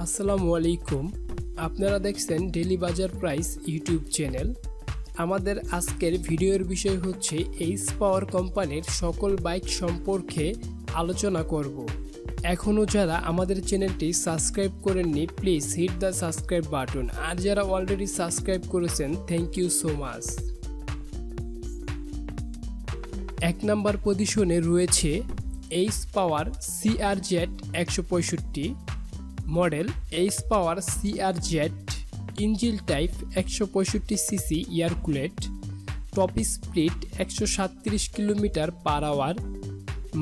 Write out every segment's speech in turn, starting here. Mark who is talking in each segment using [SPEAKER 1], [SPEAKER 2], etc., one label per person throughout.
[SPEAKER 1] আসসালামু আলাইকুম। আপনারা দেখছেন ডেইলি বাজার প্রাইস ইউটিউব চ্যানেল। আমাদের আজকের ভিডিওর বিষয় হচ্ছে এইচ পাওয়ার কোম্পানির সকল বাইক সম্পর্কে আলোচনা করব। এখনও যারা আমাদের চ্যানেলটি সাবস্ক্রাইব করেননি please hit the subscribe button, আর যারা অলরেডি সাবস্ক্রাইব করেছেন thank you so much. 1 number পজিশনে রয়েছে H power CRZ 165 model H power CRZ, engine type 165cc air cooled, top speed 137 kilometre per hour,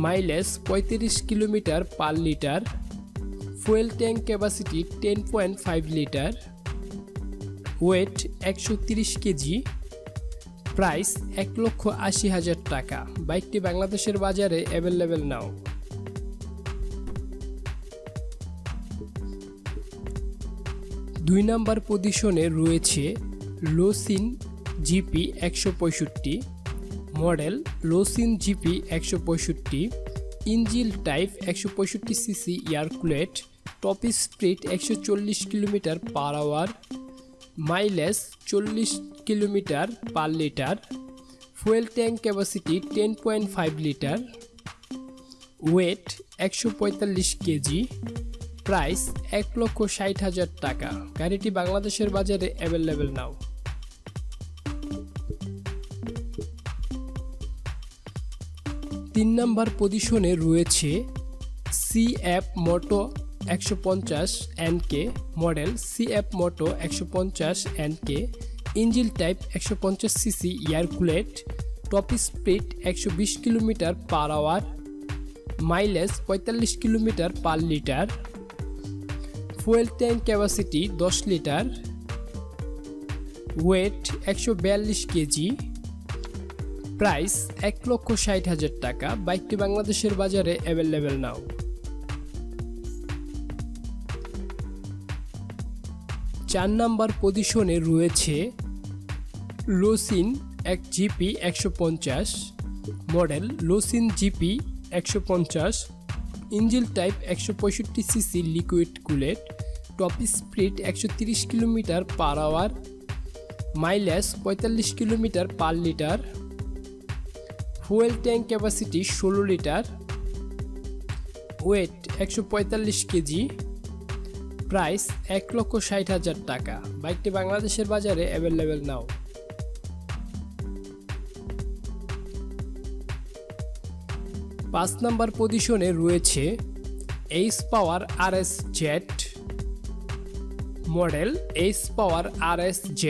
[SPEAKER 1] mileage 35 kilometre per litre, fuel tank capacity 10.5 litre, weight 130 KG, price 1,80,000 টাকা। বাইকটি বাংলাদেশের বাজারে available নাও। 2 number পজিশনে রয়েছে Loncin GP 165 model Loncin GP 165, engine type 165cc air cooled, top speed 140 kilometre per hour, mileage 40 kilometre per litre, fuel tank capacity 10.5 litre, weight 145 KG, price 1,60,000 টাকা। গাড়িটি বাংলাদেশের বাজারে অ্যাভেলেবেল নাও। 3 নম্বর পজিশনে রয়েছে CF Moto 150 NK model CF Moto 150 NK, engine type 150cc air cooled, top speed 120 kilometre per hour, mileage 45 kilometre per litre, fuel tank capacity 10 litre, weight 142 KG, price 1,60,000 টাকা। বাইকটি বাংলাদেশের বাজারে অ্যাভেলেবেল নাও। 4 নম্বর পজিশনে রয়েছে Loncin GP 150 model Loncin GP 150, engine type 165cc liquid cooled, top speed 130 kilometre per hour, mileage 45 kilometre per litre, fuel tank capacity 16 litre, weight 145 KG, price 1,60,000 টাকা। বাইকটি বাংলাদেশের বাজারে অ্যাভেলেবেল নাও। 5 নম্বর পজিশনে রয়েছে H Power RSZ model H Power RSZ,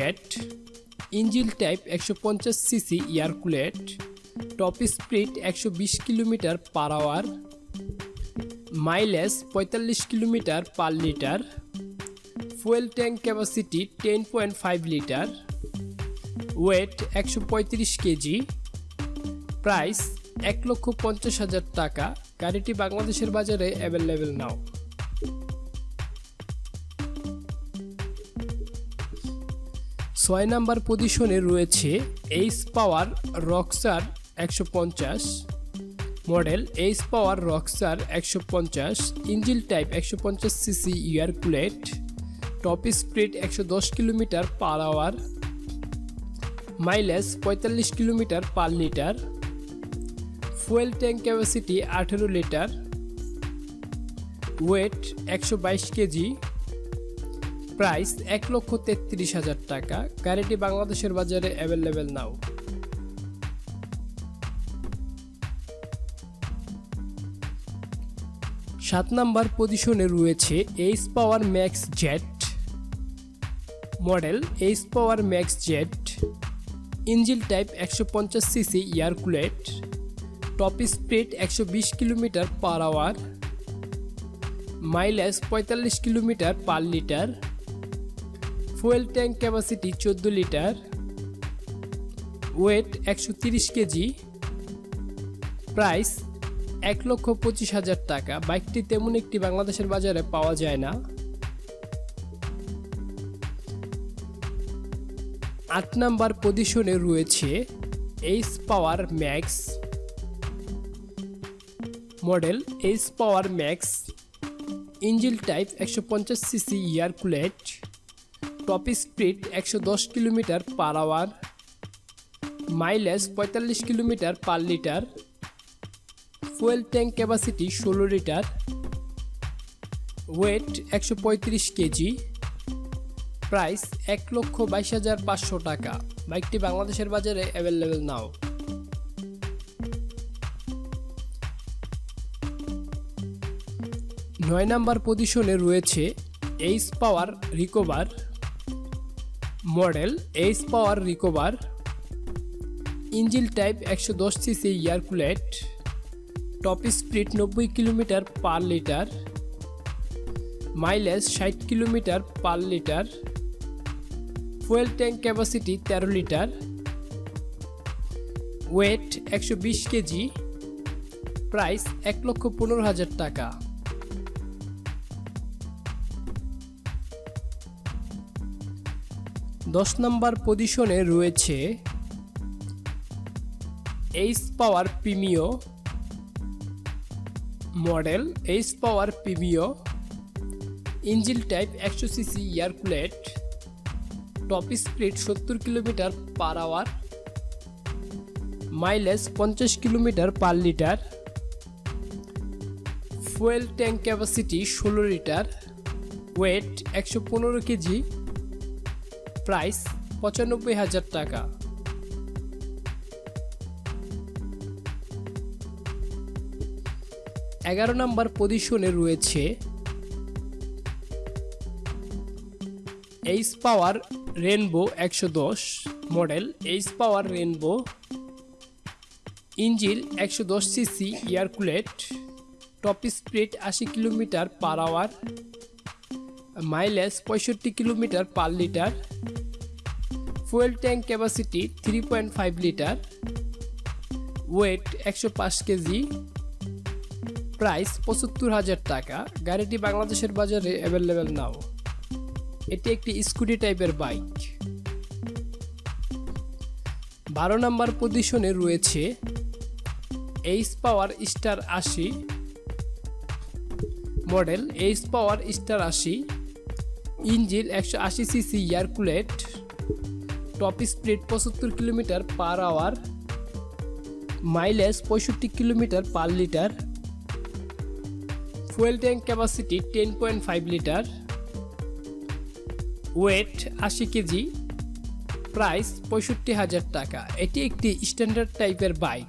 [SPEAKER 1] engine type 150cc air cooled, top speed 120 kilometre per hour, mileage 45 kilometre per litre, fuel tank capacity 10.5 litre, weight 135 KG, price 1,50,000 টাকা। গাড়িটি বাংলাদেশের বাজারে অ্যাভেলেবেল নাও। 6 number পজিশনে রয়েছে H Power Roxar 150 model H Power Roxar 150, engine type 150cc air cooled, top speed 110 kilometre per hour, mileage 45 kilometre per litre, fuel tank capacity 18 litre, weight 122 KG, price 1,33,000 টাকা। গাড়িটি বাংলাদেশের বাজারে অ্যাভেলেবেল নাও। 7 number পজিশনে রয়েছে H Power Max Z model H Power Max Z, engine type 150cc air cooled, top speed 120 kilometre per hour, mileage 45 kilometre per litre, fuel tank capacity 14 litre, weight 130 KG, price 1,25,000 টাকা। বাইকটি তেমন একটি বাংলাদেশের বাজারে পাওয়া যায় না। 8 নম্বর পজিশনে রয়েছে H Power Max model H Power Max, engine type 150 CC air cooled, top speed 110 kilometre per hour, mileage 45 kilometre per litre, fuel tank capacity 16 litre, weight 135 KG, price 1,22,500 টাকা। বাইকটি বাংলাদেশের বাজারে অ্যাভেলেবেল নাও। 9 নাম্বার পজিশনে রয়েছে H Power Recover, model H Power Recover, engine type 110 CC air cooled, top speed 90 kilometre per litre, mileage 60 kilometre per litre, fuel tank capacity 13 litre, weight 120 KG, price 1,15,000 টাকা। 10 number পজিশনে রয়েছে H Power Premio, model H Power Premio, engine type 100 CC air cooled, top speed 70 kilometre per hour, mileage 50 kilometre per litre, fuel tank capacity 16 litre, weight 115 KG, price 95,000 টাকা। 11 number পজিশনে রয়েছে H Power Rainbow 110, model H Power Rainbow, engine 110 CC air cooled, top speed 80 kilometre per hour, mileage 65 kilometre per litre, fuel tank capacity 3.5 litre, weight 105 KG, price 75,000 টাকা। গাড়িটি বাংলাদেশের বাজারে available নাও। এটি একটি scooty টাইপের বাইক। 12 নাম্বার পজিশনে রয়েছে H Power Star 80, model H Power Star 80, engine 180 CC air cooled, top speed 75 kilometre per hour, mileage 65 kilometre per litre, fuel tank capacity 10.5 litre, weight 80 KG, price 65,000 টাকা। এটি একটি standard টাইপের bike.